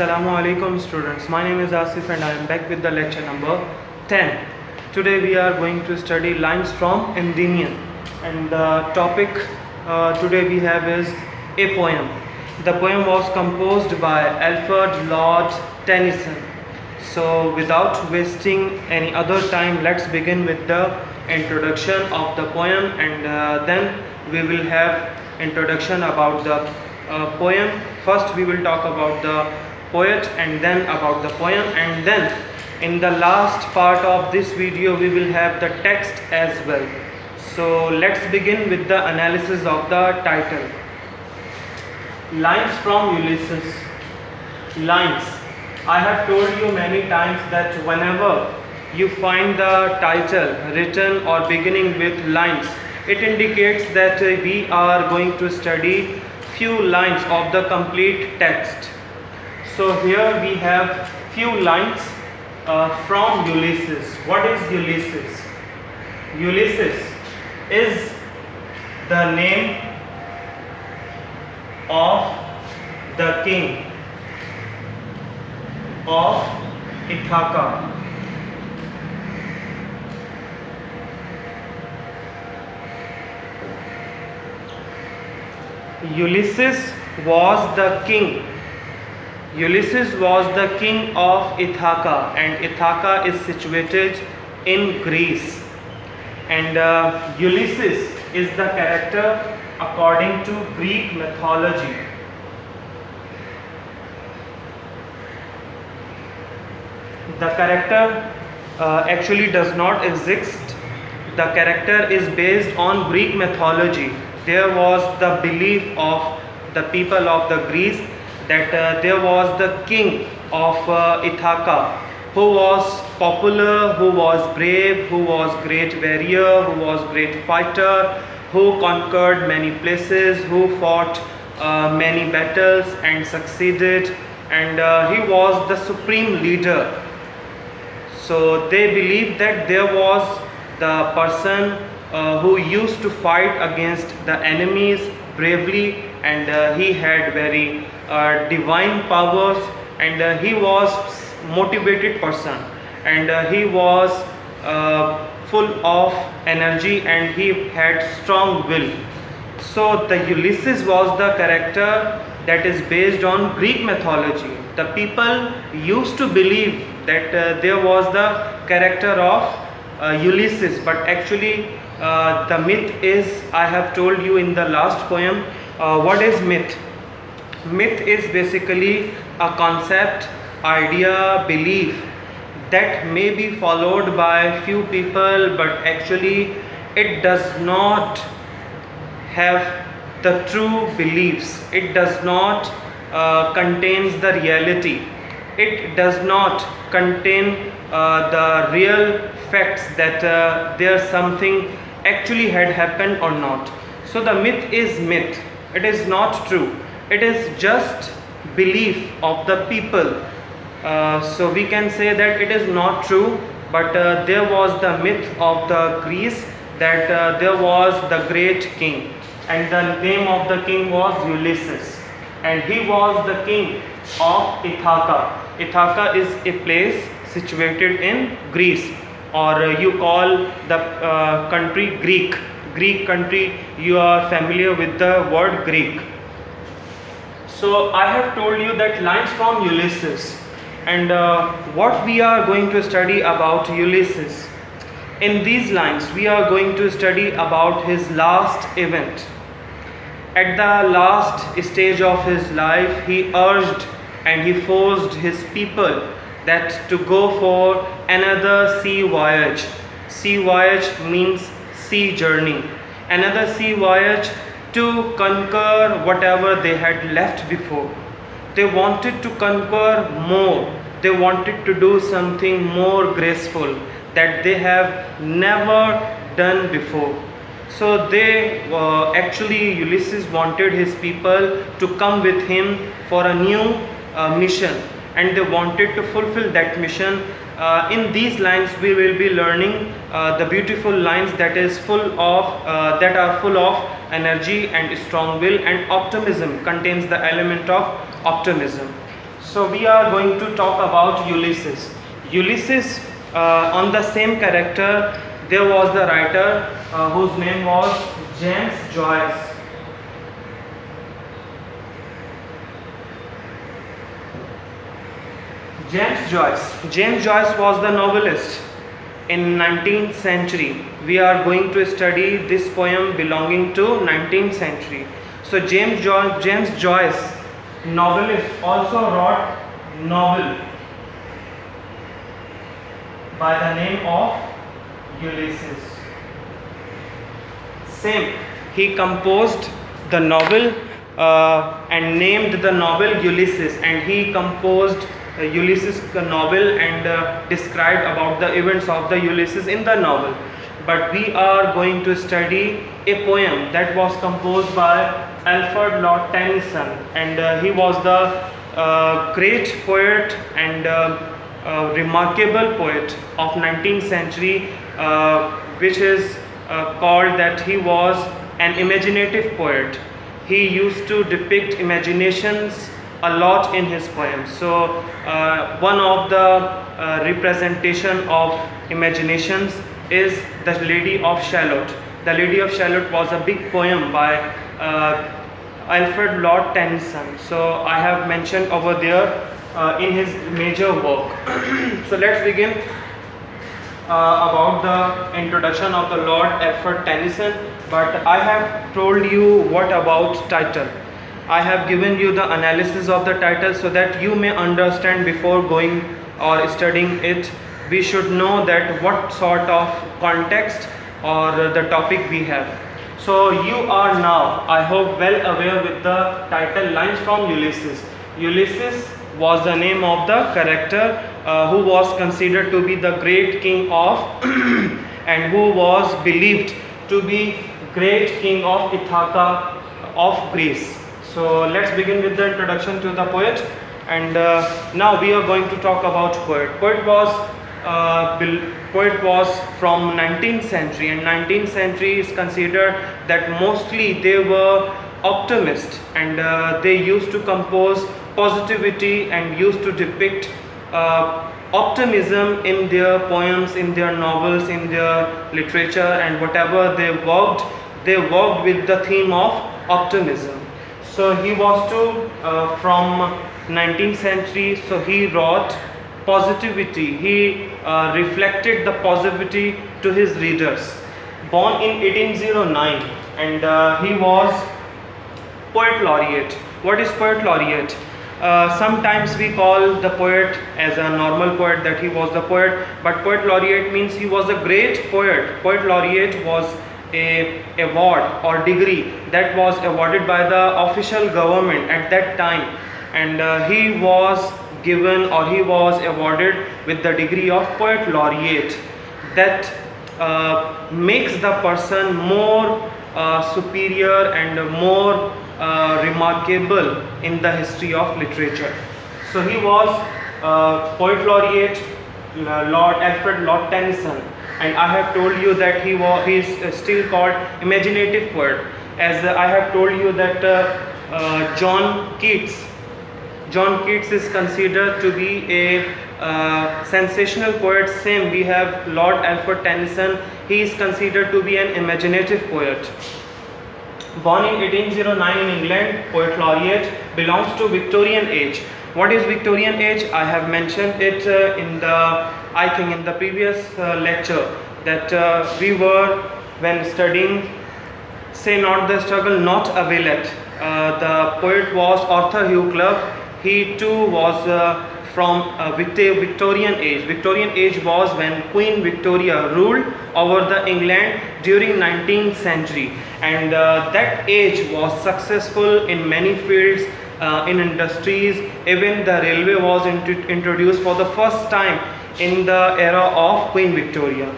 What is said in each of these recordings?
Assalamu alaikum students. My name is Asif and I am back with the lecture number 10. Today we are going to study lines from Endymion, and the topic today we have is a poem. The poem was composed by Alfred Lord Tennyson. So without wasting any other time, let's begin with the introduction of the poem, and then we will have introduction about the poem. First we will talk about the poet and then about the poem, and then in the last part of this video we will have the text as well. So let's begin with the analysis of the title. Lines from Ulysses. Lines. I have told you many times that whenever you find the title written or beginning with lines, it indicates that we are going to study few lines of the complete text. So here we have few lines from Ulysses. What is Ulysses? Ulysses is the name of the king of Ithaca. Ulysses was the king. Ulysses was the king of Ithaca, and Ithaca is situated in Greece. And Ulysses is the character according to Greek mythology. The character actually does not exist. The character is based on Greek mythology. There was the belief of the people of the Greece that there was the king of Ithaca who was popular, who was brave, who was great warrior, who was great fighter, who conquered many places, who fought many battles and succeeded, and he was the supreme leader. So they believed that there was the person who used to fight against the enemies bravely, and he had very divine powers, and he was motivated person, and he was full of energy, and he had strong will. So the Ulysses was the character that is based on Greek mythology. The people used to believe that there was the character of Ulysses, but actually the myth is, I have told you in the last poem. What is myth? Myth is basically a concept, idea, belief that may be followed by few people, but actually it does not have the true beliefs. It does not contains the reality. It does not contain the real facts that there something actually had happened or not. So the myth is myth. It is not true. It is just belief of the people. So we can say that it is not true, but there was the myth of the Greece that there was the great king, and the name of the king was Ulysses, and he was the king of Ithaca. Ithaca is a place situated in Greece, or you call the country Greek. Greek country, you are familiar with the word Greek. So I have told you that lines from Ulysses, and what we are going to study about Ulysses. In these lines we are going to study about his last event. At the last stage of his life, he urged and he forced his people that to go for another sea voyage. Sea voyage means sea journey. Another sea voyage to conquer whatever they had left before. They wanted to conquer more. They wanted to do something more graceful that they have never done before. So they actually Ulysses wanted his people to come with him for a new mission, and they wanted to fulfill that mission. In these lines we will be learning the beautiful lines that are full of energy and strong will, and optimism, contains the element of optimism. So we are going to talk about Ulysses. Ulysses, on the same character, there was the writer whose name was James Joyce. James Joyce was the novelist in 19th century. We are going to study this poem belonging to 19th century. So James Joyce, novelist, also wrote novel by the name of Ulysses. Same, he composed the novel and named the novel Ulysses, and he composed Ulysses novel and described about the events of the Ulysses in the novel. But we are going to study a poem that was composed by Alfred Lord Tennyson, and he was the great poet and remarkable poet of 19th century, which is called that he was an imaginative poet. He used to depict imaginations a lot in his poems. So one of the representation of imaginations is the Lady of Shalott. The Lady of Shalott was a big poem by Alfred Lord Tennyson. So I have mentioned over there in his major work. So let's begin about the introduction of the Lord Alfred Tennyson. But I have told you what about title. I have given you the analysis of the title so that you may understand before going or studying it. We should know that what sort of context or the topic we have. So you are now, I hope, well aware with the title Lines from Ulysses. Ulysses was the name of the character who was considered to be the great king of and who was believed to be great king of Ithaca of Greece. So let's begin with the introduction to the poet, and now we are going to talk about poet. Poet was from 19th century, and 19th century is considered that mostly they were optimists, and they used to compose positivity and used to depict optimism in their poems, in their novels, in their literature, and whatever they worked with the theme of optimism. So he was from 19th century, so he wrote positivity. He reflected the positivity to his readers. Born in 1809, and he was poet laureate. What is poet laureate? Sometimes we call the poet as a normal poet that he was the poet, but poet laureate means he was a great poet. Poet laureate was a award or degree that was awarded by the official government at that time, and he was given or he was awarded with the degree of poet laureate. That makes the person more superior and more remarkable in the history of literature. So he was poet laureate Lord Alfred Lord Tennyson, and I have told you that he is still called imaginative poet, as I have told you that John Keats is considered to be a sensational poet. Same, we have Lord Alfred Tennyson. He is considered to be an imaginative poet. Born in 1809 in England, poet laureate, belongs to Victorian age. What is Victorian age? I have mentioned it in the previous lecture, that we were, when studying Say Not the Struggle, Not Availeth. The poet was Arthur Hugh Clough. He too was from Victorian age. Victorian age was when Queen Victoria ruled over the England during 19th century, and that age was successful in many fields, in industries. Even the railway was introduced for the first time in the era of Queen Victoria.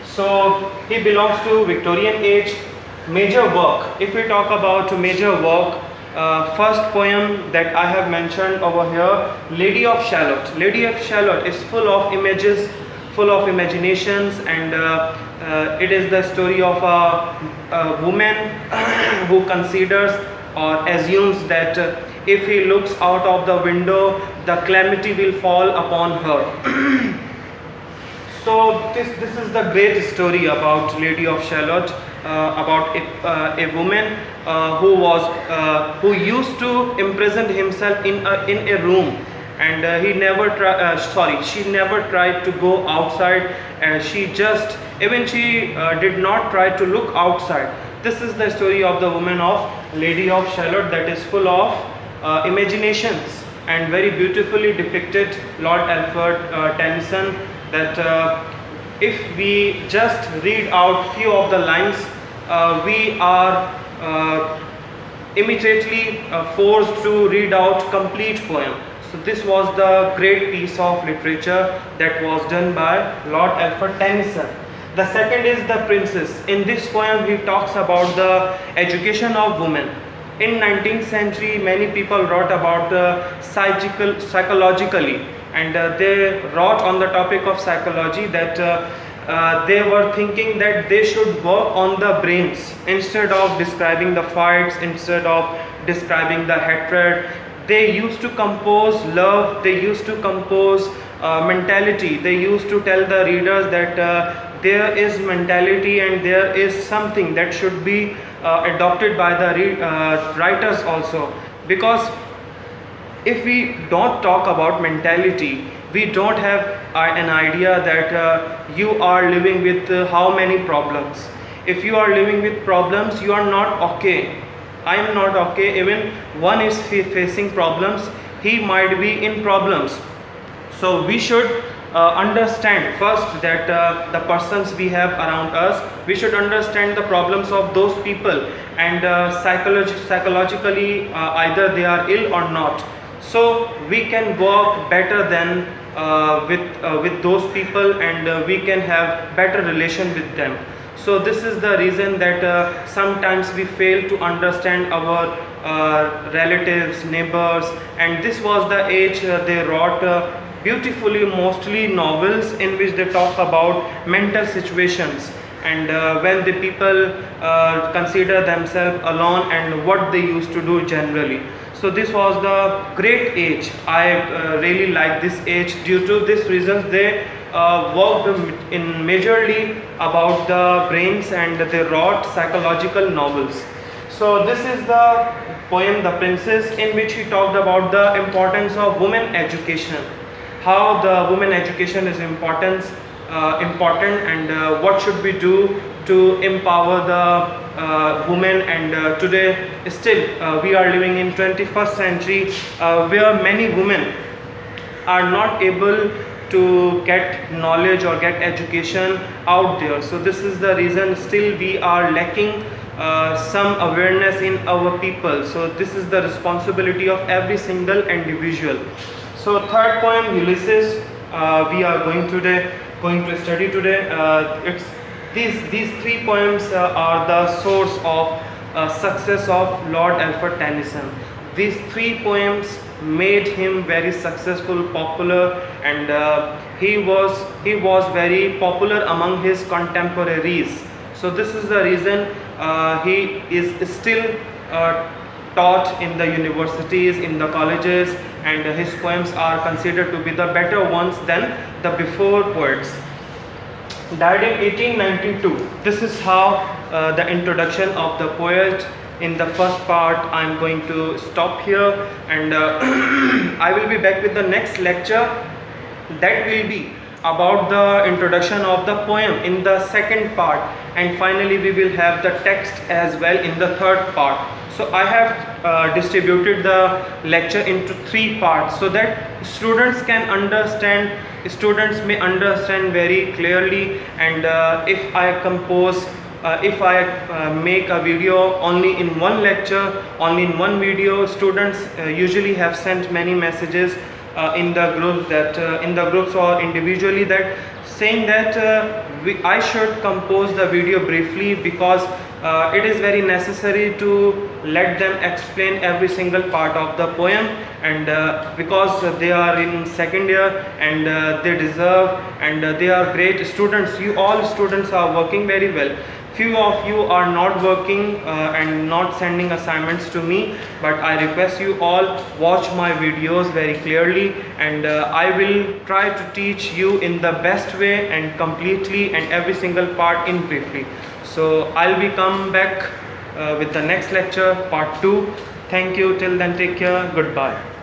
So he belongs to Victorian age. Major work, if we talk about major work, first poem that I have mentioned over here, Lady of Shalott. Lady of Shalott is full of images, full of imaginations, and it is the story of a woman who considers or assumes that if he looks out of the window, the calamity will fall upon her. So this is the great story about Lady of Shalott, about a woman who used to imprison himself in a room, and she never tried to go outside, and she did not try to look outside. This is the story of the woman of Lady of Shalott, that is full of imaginations and very beautifully depicted. Lord Alfred Tennyson, that if we just read out few of the lines, we are immediately forced to read out complete poem. So this was the great piece of literature that was done by Lord Alfred Tennyson. The second is The Princess. In this poem he talks about the education of women. In 19th century, many people wrote about psychologically, and they wrote on the topic of psychology that they were thinking that they should work on the brains instead of describing the fights, instead of describing the hatred. They used to compose love, they used to compose mentality. They used to tell the readers that there is mentality and there is something that should be adopted by the writers also. Because if we don't talk about mentality, we don't have an idea that you are living with how many problems. If you are living with problems, you are not okay. I am not okay. Even one is facing problems, he might be in problems. So we should understand first that the persons we have around us, we should understand the problems of those people, and psychologically either they are ill or not. So we can work better than with those people, and we can have better relation with them. So this is the reason that sometimes we fail to understand our relatives, neighbors, and this was the age they wrote beautifully, mostly novels in which they talk about mental situations, and when the people consider themselves alone and what they used to do generally. So this was the great age. I really like this age. Due to this reason, they worked in majorly about the brains, and they wrote psychological novels. So this is the poem The Princess, in which he talked about the importance of women education, how the women education is important, and what should we do to empower the women. And today still we are living in 21st century where many women are not able to get knowledge or get education out there. So this is the reason still we are lacking some awareness in our people. So this is the responsibility of every single individual. So third poem, Ulysses, we are going to study today. These three poems are the source of success of Lord Alfred Tennyson. These three poems made him very successful, popular, and he was very popular among his contemporaries. So this is the reason he is still taught in the universities, in the colleges, and his poems are considered to be the better ones than the before poets. Died in 1892. This is how the introduction of the poet. In the first part, I am going to stop here, and I will be back with the next lecture. That will be about the introduction of the poem in the second part, and finally we will have the text as well in the third part. So I have distributed the lecture into three parts so that students may understand very clearly. And if I make a video only in one lecture, only in one video, students usually have sent many messages in the groups or individually, that saying that I should compose the video briefly, because it is very necessary to let them explain every single part of the poem, and because they are in second year, and they deserve, and they are great students. You all students are working very well. Few of you are not working and not sending assignments to me, but I request you all watch my videos very clearly, and I will try to teach you in the best way and completely and every single part in briefly. So I'll be come back with the next lecture, part 2. Thank you. Till then, take care. Goodbye.